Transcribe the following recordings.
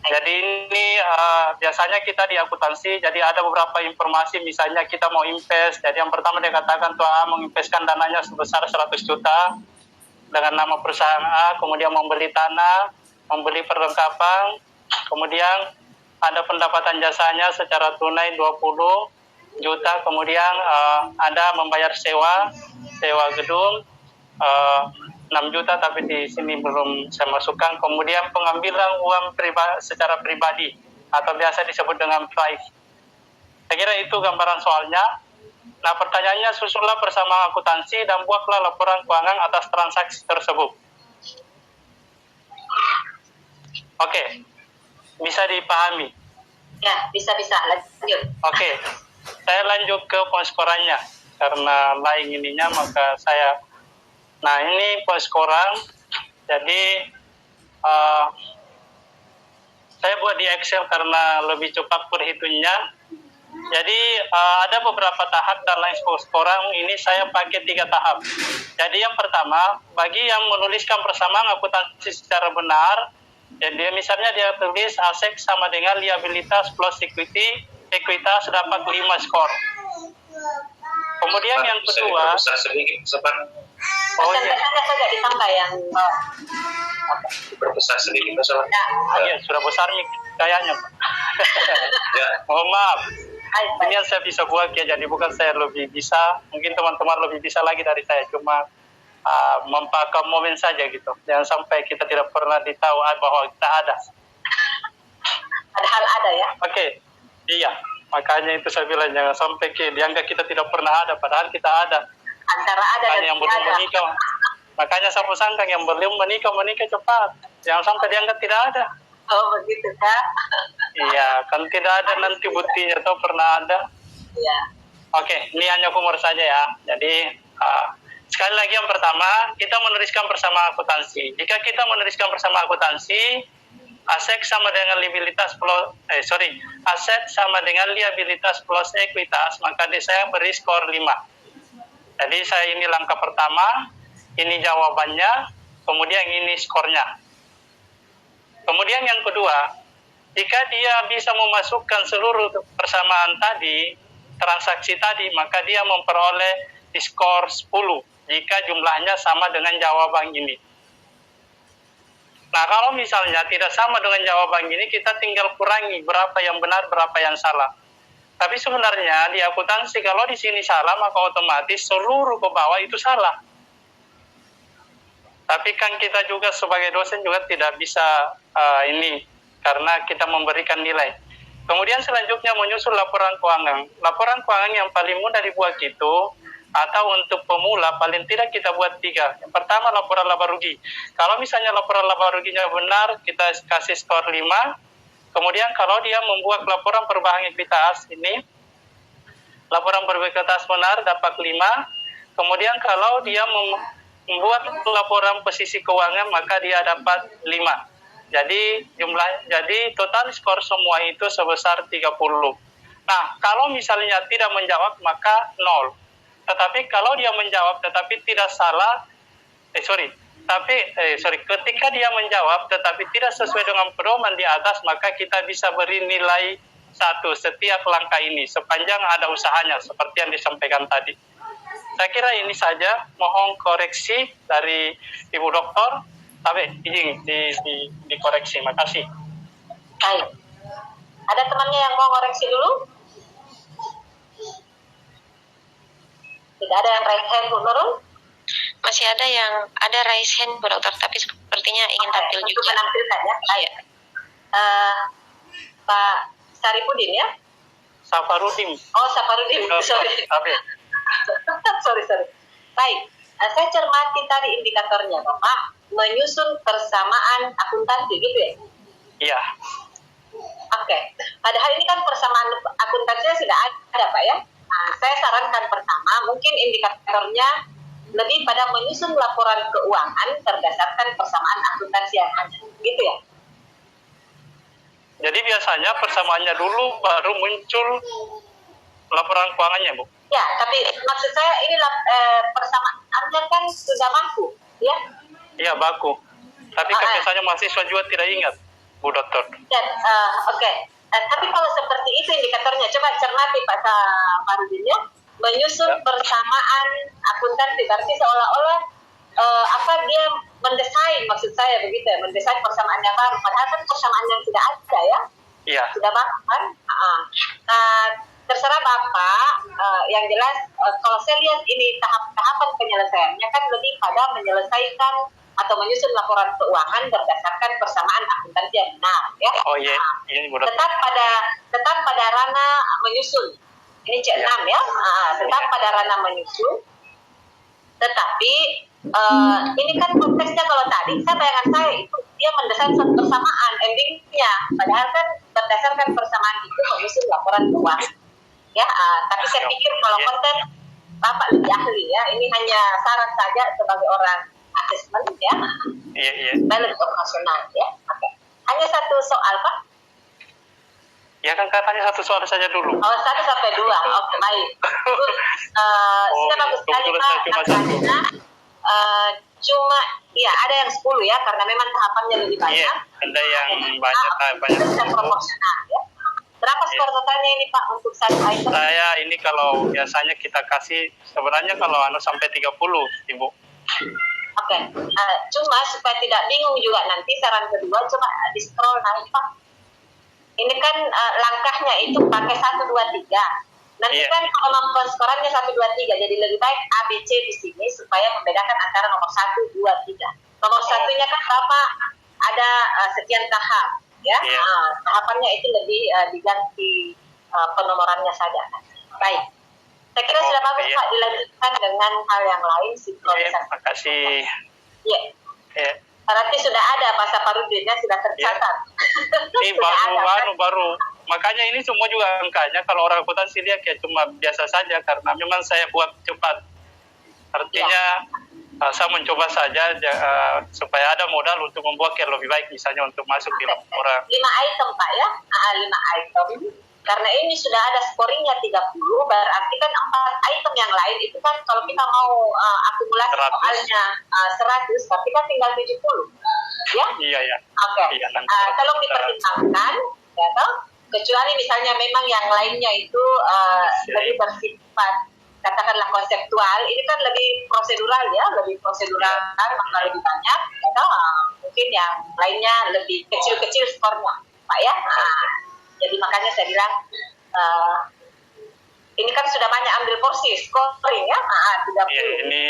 Jadi ini biasanya kita di akuntansi, jadi ada beberapa informasi, misalnya kita mau invest. Jadi yang pertama dia katakan tuh A menginvestkan dananya sebesar 100 juta dengan nama perusahaan A, kemudian membeli tanah, membeli perlengkapan, kemudian ada pendapatan jasanya secara tunai 20 juta, kemudian ada membayar sewa gedung 6 juta, tapi di sini belum saya masukkan. Kemudian pengambilan uang secara pribadi atau biasa disebut dengan price. Saya kira itu gambaran soalnya. Nah, pertanyaannya, susunlah bersama akuntansi dan buatlah laporan keuangan atas transaksi tersebut. Oke, bisa dipahami? Ya, bisa lanjut. Oke, saya lanjut ke penskorannya karena lain ininya, maka saya. Nah, ini penskoran. Jadi saya buat di Excel karena lebih cepat perhitungnya. Jadi ada beberapa tahap dalam penskoran ini, saya pakai 3 tahap. Jadi yang pertama, bagi yang menuliskan persamaan akuntansi secara benar, jadi misalnya dia tulis aset sama dengan liabilitas plus ekuitas dapat 5 skor. Kemudian yang kedua, oh iya, saja ditambah yang berbesar sedikit Pak. Iya, sudah besar nih kayaknya, Pak. Ya. Mohon maaf. Ini yang saya bisa buat ya, jadi bukan saya lebih bisa, mungkin teman-teman lebih bisa lagi dari saya, cuma mempakai momen saja gitu. Jangan sampai kita tidak pernah ditahu bahwa kita ada. Padahal ada ya. Oke, iya. Makanya itu saya bilang jangan sampai dianggap kita tidak pernah ada, padahal kita ada. Antara ada dan yang belum menikah. Makanya saya pesankan yang belum menikah cepat. Jangan sampai dianggap tidak ada. Oh begitu Kak. Iya, kan tidak ada nanti buktinya atau pernah ada. Iya. Oke, ini hanya kumur saja ya. Jadi sekali lagi yang pertama, kita menuliskan bersama akuntansi. Jika kita menuliskan bersama akuntansi, aset sama dengan liabilitas plus ekuitas, maka saya beri skor 5. Jadi saya ini langkah pertama, ini jawabannya, kemudian ini skornya. Kemudian yang kedua, jika dia bisa memasukkan seluruh persamaan tadi, transaksi tadi, maka dia memperoleh skor 10 jika jumlahnya sama dengan jawaban ini. Nah, kalau misalnya tidak sama dengan jawaban ini, kita tinggal kurangi berapa yang benar, berapa yang salah. Tapi sebenarnya di akuntansi kalau di sini salah, maka otomatis seluruh ke bawah itu salah. Tapi kan kita juga sebagai dosen juga tidak bisa ini, karena kita memberikan nilai. Kemudian selanjutnya menyusun laporan keuangan. Laporan keuangan yang paling mudah dibuat itu, atau untuk pemula paling tidak kita buat 3. Yang pertama laporan laba rugi. Kalau misalnya laporan laba ruginya benar, kita kasih skor 5. Kemudian kalau dia membuat laporan perubahan ekuitas ini, laporan perubahan ekuitas benar dapat 5. Kemudian kalau dia membuat laporan posisi keuangan, maka dia dapat 5. Jadi total skor semua itu sebesar 30. Nah, kalau misalnya tidak menjawab maka 0. Tetapi kalau dia menjawab tetapi tidak salah, ketika dia menjawab tetapi tidak sesuai dengan pedoman di atas, maka kita bisa beri nilai 1 setiap langkah ini sepanjang ada usahanya seperti yang disampaikan tadi. Saya kira ini saja, mohon koreksi dari Ibu Doktor. Tapi izin dikoreksi, makasih. Baik. Ada temannya yang mau koreksi dulu? Tidak ada yang raise hand, Bu Nurul? Masih ada yang ada raise hand, Bu Dokter, tapi sepertinya ingin tampil juga. Untuk menampilkan ya. Baik. Pak Saripudin ya? Safarudin. Oh, Safarudin. Sorry. Sorry. Baik. Saya cermati tadi indikatornya, Bapak. Menyusun persamaan akuntansi, gitu ya? Iya. Oke. Padahal ini kan persamaan akuntansinya sudah ada, Pak ya? Nah, saya sarankan pertama, mungkin indikatornya lebih pada menyusun laporan keuangan berdasarkan persamaan akuntansi yang ada, gitu ya? Jadi biasanya persamaannya dulu baru muncul laporan keuangannya, Bu? Ya, tapi maksud saya ini persamaannya kan sudah baku, ya? Iya, baku. Tapi kan biasanya mahasiswa juga tidak ingat. Bu Dokter. Dan oke. Tapi kalau seperti itu indikatornya, coba cermati Pak Farudin ya. Menyusun bersamaan akuntansi, berarti seolah-olah dia mendesain, maksud saya begitu ya, mendesain persamaan yang baru. Padahal kan persamaan yang sudah ada ya. Iya. Sudah bagus kan? Terserah Bapak, yang jelas kalau saya lihat ini tahapan penyelesaiannya kan lebih pada menyelesaikan atau menyusun laporan keuangan berdasarkan persamaan akuntansi yang benar ya. Oh iya, ini tetap pada ranah menyusun. Ini C6 ya. Tetap pada ranah menyusun. Tetapi ini kan konteksnya kalau tadi saya bayangkan saya itu dia mendesain satu persamaan endingnya, padahal kan berdasarkan persamaan itu menyusun laporan keuangan ya. Tapi saya pikir kalau konten Bapak lebih ahli ya, ini hanya saran saja sebagai orang asesmen ya. Iya. Saya lebih profesional ya. Oke. Hanya satu soal Pak. Ya kan katanya satu soal saja dulu. 1 sampai 2. Oke, baik. Sudah bagus sekali Pak. Cuma ya ada yang 10 ya, karena memang tahapannya lebih banyak. Iya, ada yang banyak tahapannya. Itu proporsional ya. Berapa skor totalnya ini Pak untuk satu item? Saya ini kalau biasanya kita kasih sebenarnya kalau sampai 30 Ibu. Oke. Cuma supaya tidak bingung juga nanti saran kedua coba di scroll naik Pak. Ini kan langkahnya itu pakai 1 2 3. Nanti kan kemampuan skorannya 1 2 3. Jadi lebih baik A B C di sini supaya membedakan antara nomor 1 2 3. Nomor satunya kan Bapak ada sekian tahap ya. Tahapannya itu lebih diganti penomorannya saja. Baik. Saya kira sudah bagus Pak, dilanjutkan dengan hal yang lain sinkronisasi. Terima kasih. Iya. Berarti sudah ada Pak Saparudin ya, sudah tercatat. Ini baru. Makanya ini semua juga angkanya kalau orang akuntansi lihat kayak cuma biasa saja karena memang saya buat cepat. Artinya saya mencoba saja supaya ada modal untuk membuat yang lebih baik, misalnya untuk masuk di laporan. 5 item Pak ya, 5 item. Karena ini sudah ada scoringnya 30, berarti kan 4 item yang lain itu kan kalau kita mau akumulasi 100. soalnya 100, berarti kan tinggal 70. Ya? Iya. Oke. Tolong dipertimbangkan, ya toh? Kecuali misalnya memang yang lainnya itu lebih bersifat katakanlah konseptual, ini kan lebih prosedural ya, maka lebih banyak, ya toh? Mungkin yang lainnya lebih kecil-kecil skornya, Pak ya. Jadi makanya saya bilang ini kan sudah banyak ambil porsi scoring ya, 30. Iya, ini.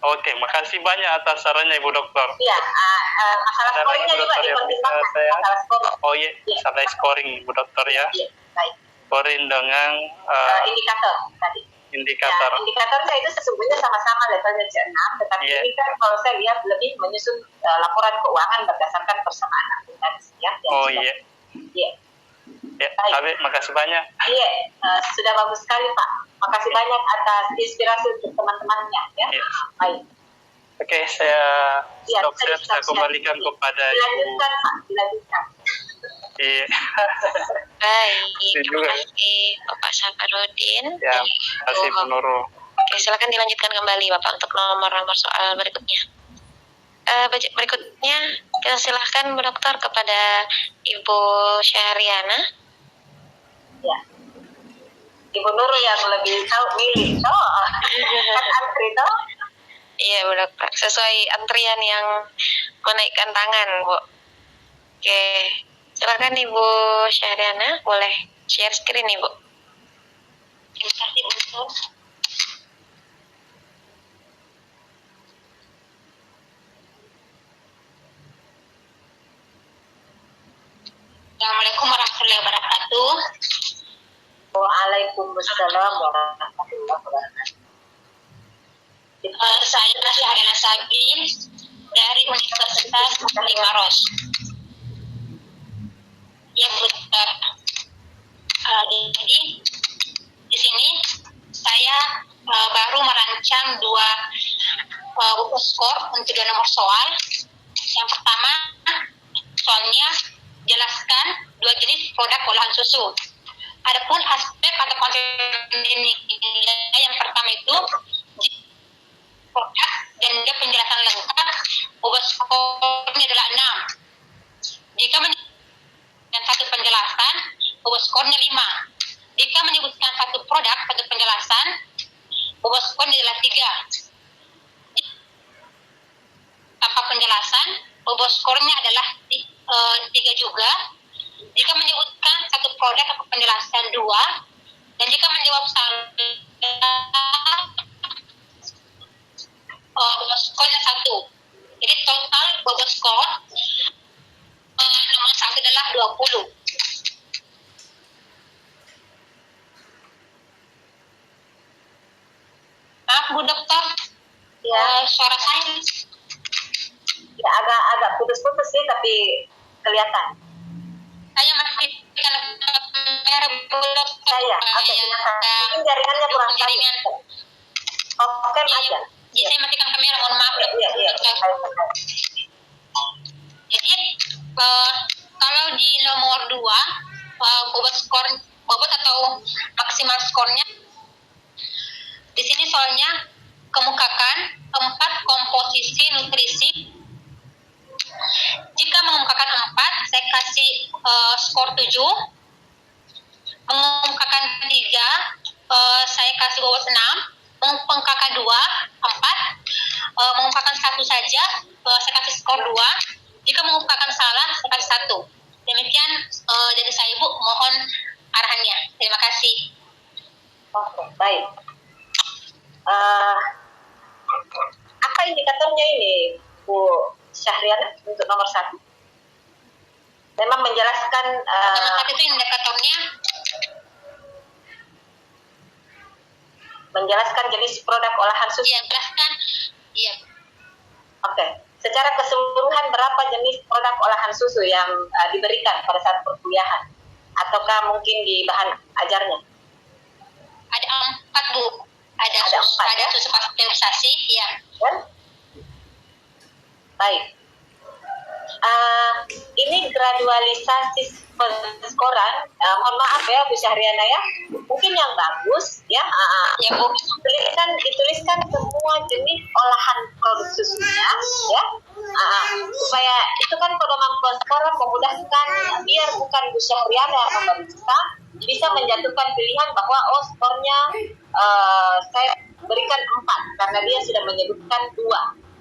Oke, makasih banyak atas sarannya Ibu Dokter. Iya, masalah scoringnya juga dipertimbangkan. Masalah scoring. Oh iya, masalah scoring Ibu Dokter ya. Iya, baik. Scoring dengan indikator tadi. Indikator. Ya, indikatornya itu sesungguhnya sama-sama levelnya C6, tetapi ini kan kalau saya lihat lebih menyusun laporan keuangan berdasarkan persamaan akuntansi ya. Oh iya. Iya. Ya, Habib, makasih banyak. Iya, sudah bagus sekali Pak. Makasih banyak atas inspirasi untuk teman-temannya ya. Baik. Oke, saya kembalikan kepada dilanjutkan Pak, dilanjutkan. Iya. Baik, terima kasih Bapak Saparudin. Ya, terima kasih Bu Nurul. Oke, silakan dilanjutkan kembali Bapak untuk nomor-nomor soal berikutnya. Berikutnya kita silahkan Bu Dokter kepada Ibu Syahriana. Ya. Ibu Nurul yang lebih tahu milih kan antri toh. Iya Bu Dokter, sesuai antrian yang menaikkan tangan Bu. Oke, silakan Ibu Syahriana, boleh share screen Ibu. Terima kasih Bu. Assalamualaikum warahmatullahi wabarakatuh. Waalaikumsalam warahmatullahi wabarakatuh. Saya Syahriana Sabin dari Universitas Muslim Maros. Ya Bu, jadi di sini saya baru merancang dua skor untuk 2 nomor soal. Yang pertama soalnya jelaskan 2 jenis produk olahan susu. Adapun aspek atau konsep ini yang pertama itu produk dan juga penjelasan lengkap. Bobot skornya adalah penjelasan, bobot skornya adalah 3 juga. Jika menyebutkan satu produk atau penjelasan 2, dan jika menjawab salah, bobot skornya 1. Jadi total bobot skor nomor 1 adalah 20. Maaf Bu Dokter, Ya, suara saya ya agak putus-putus sih, tapi kelihatan. masih kamera Bu Dokter. Saya, oke, silakan. Mungkin jaringannya kurang stabil. jaringan. Oke aja. Jadi saya matikan kamera, mohon maaf Iya. Dokter. Jadi kalau di nomor 2 bobot atau maksimal skornya di sini soalnya kemukakan 4 komposisi nutrisi. Jika mengemukakan 4, saya kasih skor 7. Mengemukakan 3, saya kasih bobot 6. Mengemukakan 2, 4. Mengemukakan 1 saja, saya kasih skor 2. Jika mengemukakan salah, saya kasih 1. Demikian dari saya Bu, mohon arahannya. Terima kasih. Oke, baik. Apa indikatornya ini, Bu Syahriana, untuk nomor 1? Memang menjelaskan Nomor 1 itu indikatornya jenis produk olahan susu. Iya, jelaskan. Iya. Oke. Secara keseluruhan berapa jenis produk olahan susu yang diberikan pada saat perkuliahan? Ataukah mungkin di bahan ajarnya? Ada 4 Bu. Ada 4, ada ya? susu pasteurisasi, ya. Dan? Baik. Ini gradualisasi penskoran, mohon maaf ya Bu Syahriana ya, mungkin yang bagus ya, Ya Bu. dituliskan semua jenis olahan produk susunya ya, supaya itu kan pedoman penskoran memudahkan, biar bukan Bu Syahriana yang memeriksa bisa menjatuhkan pilihan bahwa skornya saya berikan 4 karena dia sudah menyebutkan 2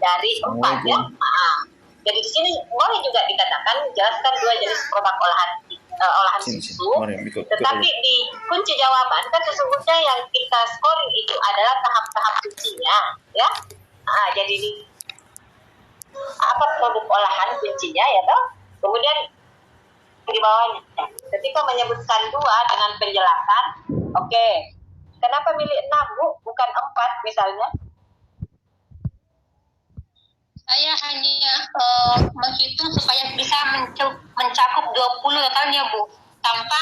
dari 4 ya. Jadi di sini boleh juga dikatakan jelaskan 2 jenis produk olahan susu, tetapi di kunci jawaban kan sesungguhnya yang kita scoring itu adalah tahap-tahap kuncinya, ya. Jadi apa produk olahan kuncinya ya toh. Kemudian di bawahnya, ketika menyebutkan 2 dengan penjelasan, oke, kenapa milih 6 Bu, bukan 4 misalnya? Saya hanya menghitung supaya bisa mencakup 20 totalnya Bu, tanpa